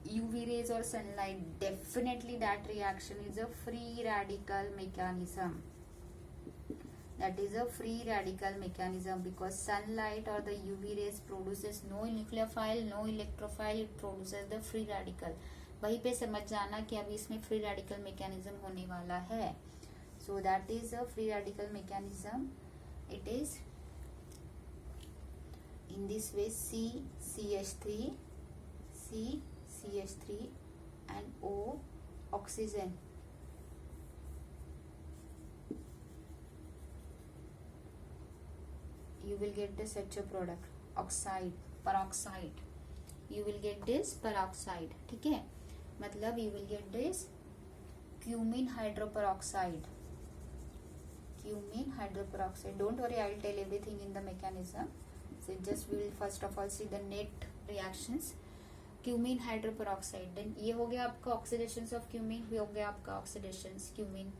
UV rays or sunlight, definitely that reaction is a free radical mechanism. That is a free radical mechanism because sunlight or the UV rays produces no nucleophile, no electrophile. It produces the free radical. वहीं पे समझ जाना कि अभी इसमें free radical mechanism होने वाला है. So that is a free radical mechanism. It is in this way CCH3, CCH3 and O oxygen. You will get the such a product, oxide, peroxide. You will get this peroxide. ठीक है, मतलब you will get this cumene hydroperoxide. Don't worry, I will tell everything in the mechanism. So just we will first of all see the net reactions. Cumene hydroperoxide. Then ये हो गया आपका oxidations of cumene. ये हो गया आपका oxidations cumene.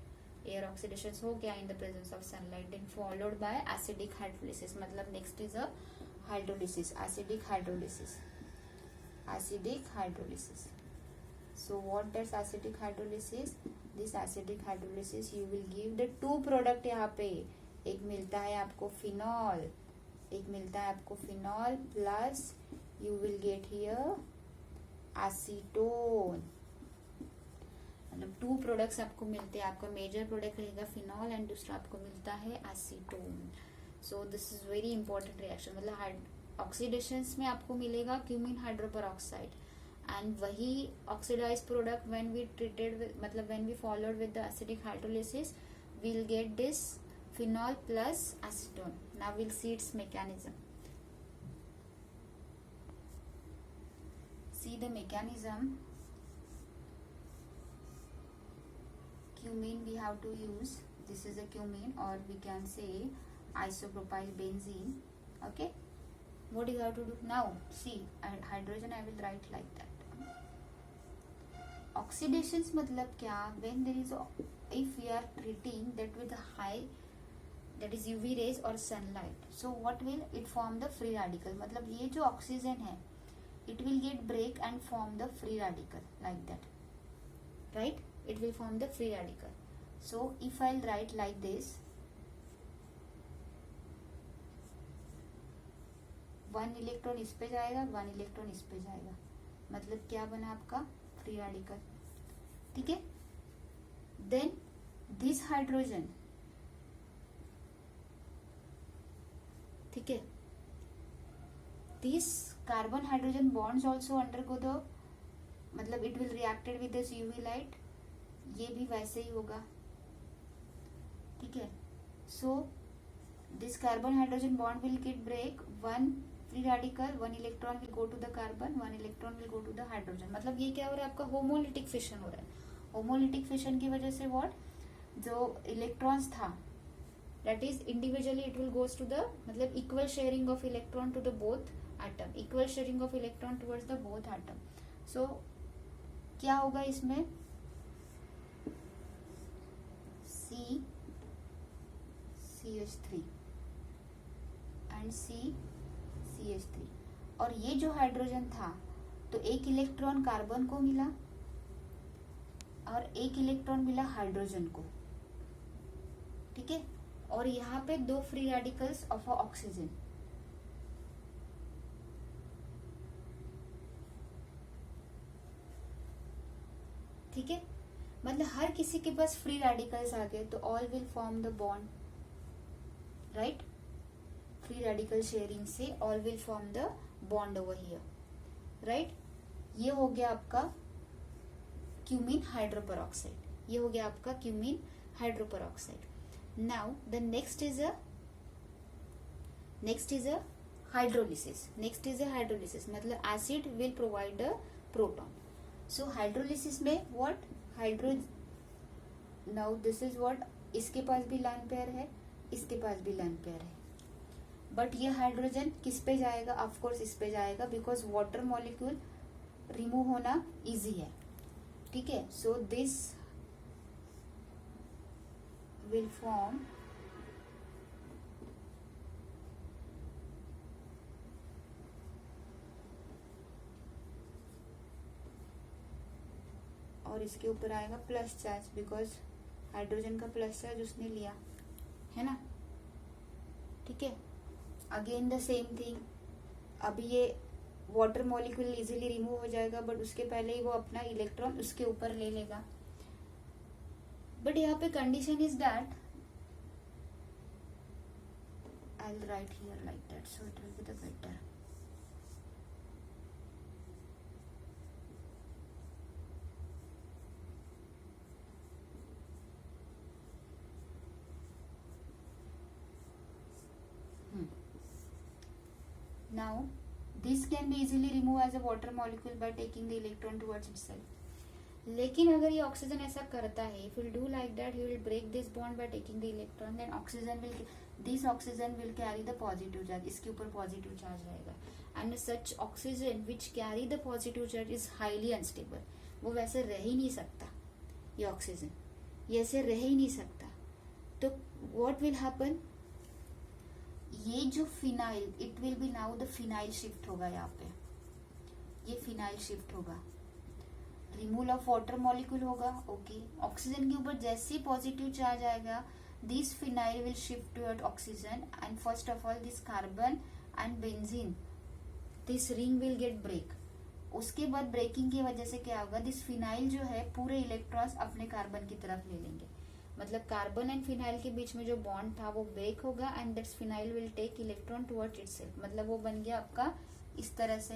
Air oxidations हो गया in the presence of sunlight. Then followed by acidic hydrolysis. मतलब next is a hydrolysis. Acidic hydrolysis. So what does acidic hydrolysis? This acidic hydrolysis you will give the two product यहाँ पे. एक मिलता है आपको phenol, plus you will get here acetone. मतलब two products आपको मिलते हैं. आपका मेजर प्रोडक्ट रहेगा फिनॉल एंड दूसरा आपको मिलता है acetone. So this is very important reaction. मतलब ऑक्सीडेशंस में आपको मिलेगा क्यूमीन हाइड्रोपेरोक्साइड एंड वही oxidize product when we treated मतलब when we followed with the acidic hydrolysis we will get this phenol plus acetone. Now we'll see its mechanism. See the mechanism. Cumene we have to use. This is a cumene or we can say isopropyl benzene. Okay. What do you have to do? Now see hydrogen I will write like that. Oxidations मतलब क्या? When there is if we are treating that with a high that is UV rays or sunlight, so what will it form the free radical. मतलब ये जो oxygen है it will get break and form the free radical like that, right? It will form the free radical. So if I'll write like this, one electron इस पे जाएगा, one electron इस पे जाएगा, मतलब क्या बना आपका free radical. ठीक है. Then this hydrogen, ठीक है, this carbon hydrogen bonds also undergo the मतलब it will reacted with this UV light. ये भी वैसे ही होगा. ठीक है. So this carbon hydrogen bond will get break. One free radical, one electron will go to the carbon, one electron will go to the hydrogen. मतलब ये क्या हो रहा है आपका होमोलिटिक फिशन हो रहा है. होमोलिटिक फिशन की वजह से what जो इलेक्ट्रॉन्स था that is individually it will goes to the मतलब equal sharing of electron to the both atom, equal sharing of electron towards the both atom. So क्या होगा इसमें CH3 and CH3 और ये जो हाइड्रोजन था तो एक इलेक्ट्रॉन कार्बन को मिला और एक इलेक्ट्रॉन मिला हाइड्रोजन को. ठीक है, और यहाँ पे 2 फ्री रेडिकल्स ऑफ ऑक्सीजन। ठीक है, मतलब हर किसी के पास फ्री रेडिकल्स आ गए तो all will form the bond, right. Free radical sharing से all will form the bond over here, right. ये हो गया आपका क्यूमीन हाइड्रोपेरोक्साइड, ये हो गया आपका cumene hydroperoxide. Now the next is a hydrolysis. Next is a hydrolysis, मतलब acid will provide a proton. So hydrolysis में what hydro, now this is what, इसके पास भी लॉन पेयर है, इसके पास भी लॉन पेयर है, बट ये हाइड्रोजन किस पे जाएगा, ऑफ कोर्स इस पे जाएगा, बिकॉज वाटर मॉलिक्यूल रिमूव होना इजी है, ठीक है। सो दिस विल फॉर्म और इसके ऊपर आएगा प्लस चार्ज, बिकॉज हाइड्रोजन का प्लस चार्ज उसने लिया है ना, ठीक है। अगेन द सेम थिंग, अभी ये वाटर मॉलिक्यूल इजीली रिमूव हो जाएगा, बट उसके पहले ही वो अपना इलेक्ट्रॉन उसके ऊपर ले लेगा। बट यहाँ पे condition is that, I will write here like that, so it will be the better. Now this can be easily removed as a water molecule by taking the electron towards itself. लेकिन अगर ये oxygen ऐसा करता है, if will do like that, he will break this bond by taking the electron, then this oxygen will carry the positive charge, इसके ऊपर positive charge रहेगा, and such oxygen which carry the positive charge is highly unstable, वो वैसे रह ही नहीं सकता, ये oxygen ये ऐसे रह ही नहीं सकता। तो what will happen, ये जो phenyl, it will be now the phenyl shift होगा, यहाँ पे ये फिनाइल शिफ्ट होगा, रिमूवल ऑफ वाटर मॉलिक्यूल होगा, ओके। ऑक्सीजन के ऊपर जैसे ही पॉजिटिव चार्ज आएगा, this phenyl will shift toward oxygen, and first of all this carbon and benzene, this ring will get break. उसके बाद ब्रेकिंग की वजह से क्या होगा, दिस फिनाइल जो है पूरे इलेक्ट्रॉन्स अपने कार्बन की तरफ ले लेंगे, मतलब कार्बन एंड फिनाइल के बीच में जो बॉन्ड था वो ब्रेक होगा, and that's phenyl will take electron towards itself, मतलब वो बन गया आपका इस तरह से,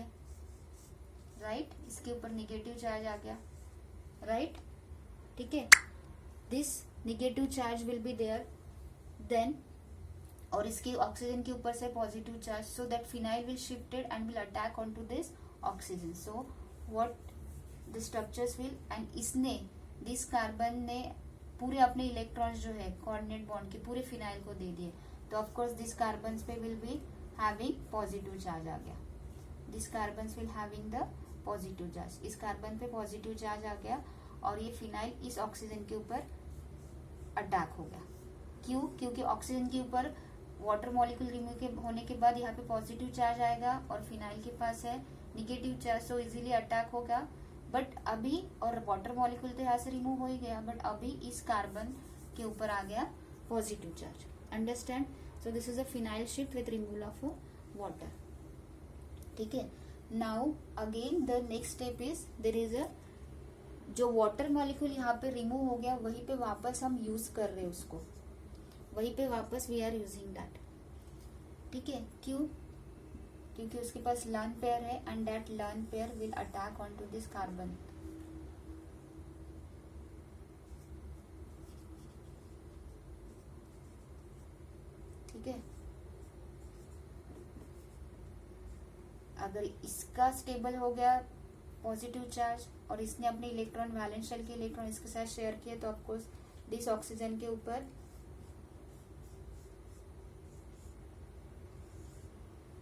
राइट। इसके ऊपर निगेटिव चार्ज आ गया, राइट, ठीक है। This negative charge will be there then, और इसके ऑक्सीजन के ऊपर से positive charge, so that phenyl will shifted and will attack on to this oxygen. So what the structures will, and इसने दिस कार्बन ने पूरे अपने इलेक्ट्रॉन्स जो है कोऑर्डिनेट बॉन्ड के पूरे फिनाइल को दे दिए, तो ऑफ कोर्स दिस कार्बन्स पे will be having positive charge आ गया, this carbons will having the positive charge, इस कार्बन पे पॉजिटिव चार्ज आ गया, और ये फिनाइल इस ऑक्सीजन के ऊपर अटैक हो गया। क्यों, क्योंकि ऑक्सीजन के ऊपर वाटर मॉलिक्यूल रिमूव होने के बाद यहाँ पे पॉजिटिव चार्ज आएगा, और फिनाइल के पास है negative charge, so easily attack होगा। बट अभी, और वाटर मॉलिक्यूल तो यहाँ से रिमूव हो ही गया, बट अभी इस कार्बन के ऊपर आ गया positive charge, understand. So this is a phenyl shift with removal of water, ठीक है। Now again the next step is, there is a, जो वाटर मॉलिक्यूल यहाँ पे रिमूव हो गया वहीं पे वापस हम यूज कर रहे हैं उसको, वहीं पे वापस वी आर यूजिंग दैट, ठीक है। क्यों, क्योंकि उसके पास लॉन पेयर है, and that lone pair will attack on to this carbon, ठीक है। अगर इसका स्टेबल हो गया पॉजिटिव चार्ज, और इसने अपने इलेक्ट्रॉन वैलेंस शेल के इलेक्ट्रॉन इसके साथ शेयर किए, तो ऑफकोर्स दिस ऑक्सीजन के ऊपर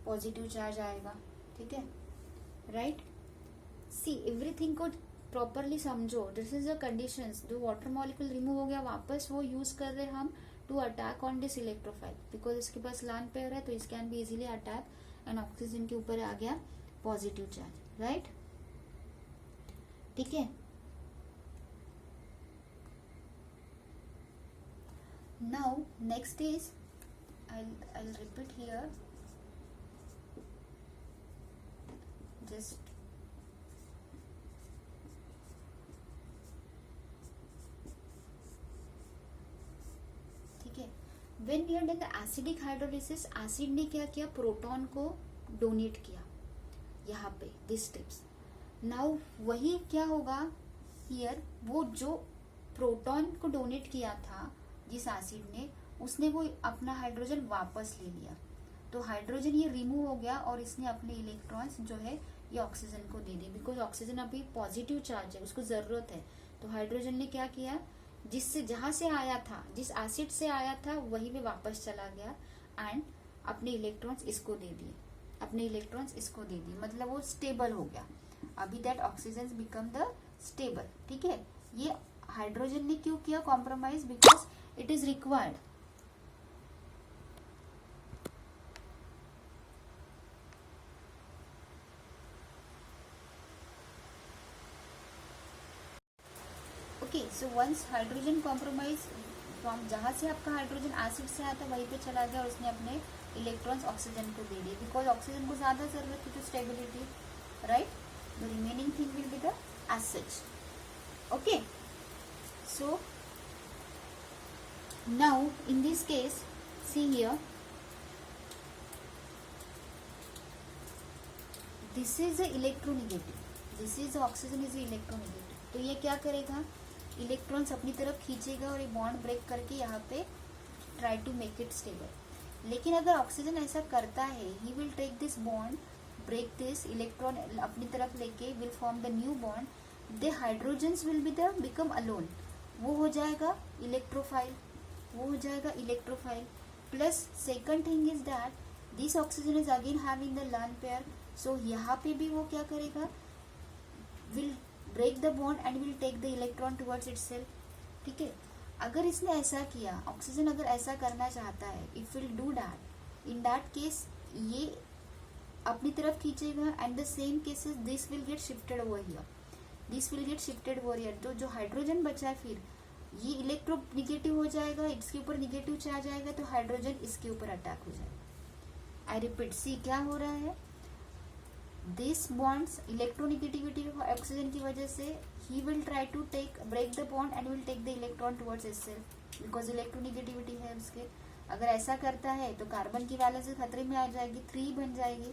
पॉजिटिव चार्ज आएगा, ठीक है, राइट। सी एवरीथिंग को प्रॉपरली समझो, दिस इज द कंडीशंस, जो वाटर मॉलिक्यूल रिमूव हो गया वापस वो यूज कर रहे हम to attack on this electrophile, because इसके पास लॉन पेयर है, तो इस can be easily attack, and oxygen के ऊपर आ गया पॉजिटिव चार्ज, राइट, ठीक है। Now next is, I'll repeat here, just ठीक है. When we are done the acidic hydrolysis, acid ने क्या किया, प्रोटॉन को डोनेट किया यहाँ पे दिस स्टेप्स. नाउ वही क्या होगा हियर, वो जो प्रोटॉन को डोनेट किया था जिस एसिड ने, उसने वो अपना हाइड्रोजन वापस ले लिया. तो हाइड्रोजन ये रिमूव हो गया और इसने अपने इलेक्ट्रॉन्स जो है ये ऑक्सीजन को दे दिए, बिकॉज ऑक्सीजन अभी पॉजिटिव चार्ज है, उसको जरूरत है. तो हाइड्रोजन ने क्या किया, जिससे जहां से आया था, जिस एसिड से आया था वही में वापस चला गया एंड अपने इलेक्ट्रॉन्स इसको दे दिए, अपने इलेक्ट्रॉन्स इसको दे दिए, मतलब वो स्टेबल हो गया. अभी that oxygen become the stable. ठीक है. ये हाइड्रोजन ने क्यों किया compromise, because it is required. Okay. So once hydrogen compromise from, जहां से आपका हाइड्रोजन एसिड से आया था वहीं पे चला गया और उसने अपने इलेक्ट्रॉन्स ऑक्सीजन को दे दिए, बिकॉज ऑक्सीजन को ज्यादा जरूरत थी to stability, right. The remaining thing will be the as such. Okay. So now in this case see here, this is a electronegative, this is oxygen is electronegative. तो ये क्या करेगा, इलेक्ट्रॉन्स अपनी तरफ खींचेगा और ये बॉन्ड ब्रेक करके यहाँ पे try to make it stable. लेकिन अगर ऑक्सीजन ऐसा करता है, he will take this bond, break this, electron अपनी तरफ लेके will form the new bond, the hydrogens will be the become alone, वो हो जाएगा इलेक्ट्रोफाइल, वो हो जाएगा electrophile. Plus second thing is that this oxygen is again having the lone pair, so यहाँ पे भी वो क्या करेगा, will break the bond and will take the electron towards itself. ठीक है. अगर इसने ऐसा किया, ऑक्सीजन अगर ऐसा करना चाहता है, if will do that, in that case ये अपनी तरफ खींचेगा and the same cases this will get shifted over here, this will get shifted over here. तो जो हाइड्रोजन बचा है फिर ये इलेक्ट्रो निगेटिव हो जाएगा, इसके ऊपर निगेटिव चार्ज आएगा, तो हाइड्रोजन इसके ऊपर अटैक हो जाएगा. आई रिपीट, सी क्या हो रहा है, दिस बॉन्ड्स इलेक्ट्रोनिगेटिविटी ऑक्सीजन की वजह से ही will try to take break the bond and will take the electron towards itself, because electronegativity है उसके. अगर ऐसा करता है तो कार्बन की वैलेंसी खतरे में आ जाएगी, 3 बन जाएगी.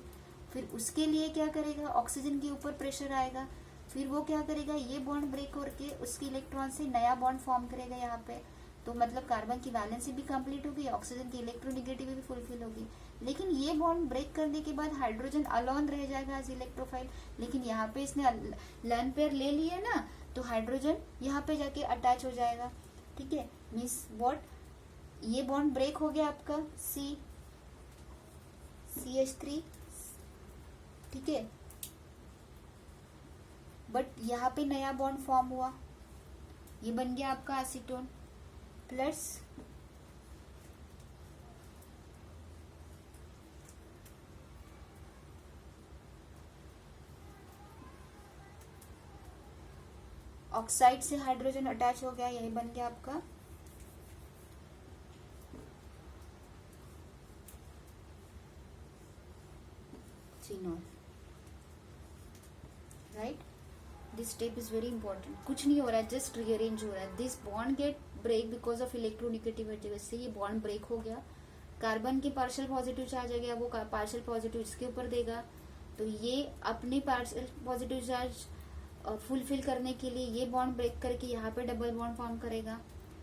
फिर उसके लिए क्या करेगा, ऑक्सीजन के ऊपर प्रेशर आएगा, फिर वो क्या करेगा, ये बॉन्ड ब्रेक करके उसके इलेक्ट्रॉन से नया बॉन्ड फॉर्म करेगा यहाँ पे. तो मतलब कार्बन की वैलेंसी भी कंप्लीट होगी, ऑक्सीजन की इलेक्ट्रोनिगेटिविटी भी फुलफिल होगी. लेकिन ये बॉन्ड ब्रेक करने के बाद हाइड्रोजन अलोन रह जाएगा एज इलेक्ट्रोफाइल. लेकिन यहाँ पे इसने लर्न पेयर ले लिए ना, तो हाइड्रोजन यहाँ पे जाके अटैच हो जाएगा. ठीक है. मीन्स व्हाट, ये बॉन्ड ब्रेक हो गया आपका CH3. ठीक है. बट यहाँ पे नया बॉन्ड फॉर्म हुआ, ये बन गया आपका एसीटोन प्लस ऑक्साइड से हाइड्रोजन अटैच हो गया, यही बन गया आपका phenol, right. This step is very important. कुछ नहीं हो रहा है, जस्ट रीअरेंज हो रहा है. This bond get break because of electronegativity, से ये बॉन्ड ब्रेक हो गया. कार्बन के पार्शियल पॉजिटिव चार्ज आ गया, वो पार्शियल पॉजिटिव इसके ऊपर देगा, तो ये अपने पार्शियल पॉजिटिव चार्ज फुलफिल करने के लिए ये बॉन्ड ब्रेक करके यहाँ पे डबल बॉन्ड फॉर्म करेगा.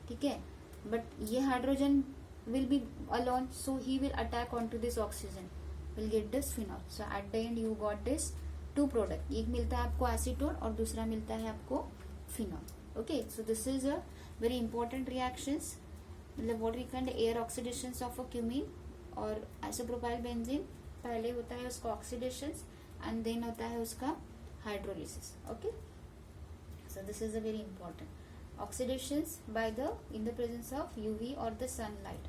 ठीक है. बट ये hydrogen will be alone, so he will attack on to this oxygen, will get this phenol. So at the end you got this 2 product, एक मिलता है आपको एसीटोन और दूसरा मिलता है आपको phenol. Okay. So this is a very important reactions, मतलब what we can air oxidation of a cumene और आइसोप्रोपाइल बेंजीन. पहले होता है उसका ऑक्सीडेशन एंड देन होता है उसका hydrolysis. Okay. So this is a very important oxidations by the in the presence of UV or the sunlight.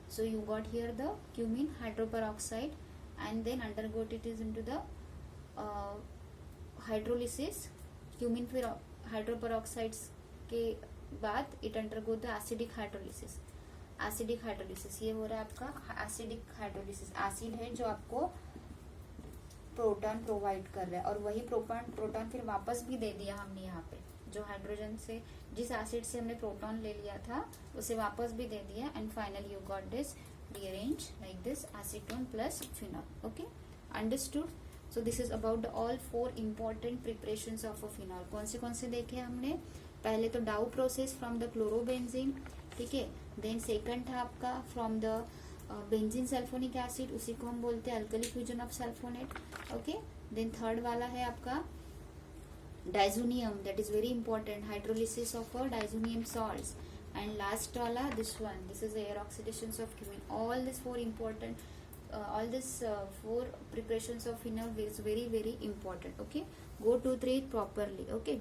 So you got here the cumene hydroperoxide and then undergo it is into the hydrolysis. Cumene hydroperoxides के बाद it undergo the acidic hydrolysis. Acidic hydrolysis, ये हो रहा है आपका acidic hydrolysis, acid है जो आपको प्रोटॉन प्रोवाइड कर रहा है, और वही प्रोटॉन फिर वापस भी दे दिया हमने यहाँ पे, जो हाइड्रोजन से, जिस एसिड से हमने प्रोटॉन ले लिया था उसे वापस भी दे दिया, and finally you got this rearrange like this acetone plus phenol. Okay, understood? So this is about the all 4 important preparations of a phenol. कौन से देखे हमने? पहले तो डाउ प्रोसेस फ्रॉम द क्लोरोबेंजीन, ठीक है, देन सेकंड था आपका from the benzene sulphonic acid, उसी को हम बोलते हैं alkali fusion of sulphonate. Okay, then third वाला है आपका diazonium, that is very important, hydrolysis of diazonium salts. And last wala, this one, this is the air oxidations of cumin. All these 4 important, all this 4 preparations of phenol is very very important. Okay, go to through it properly. Okay.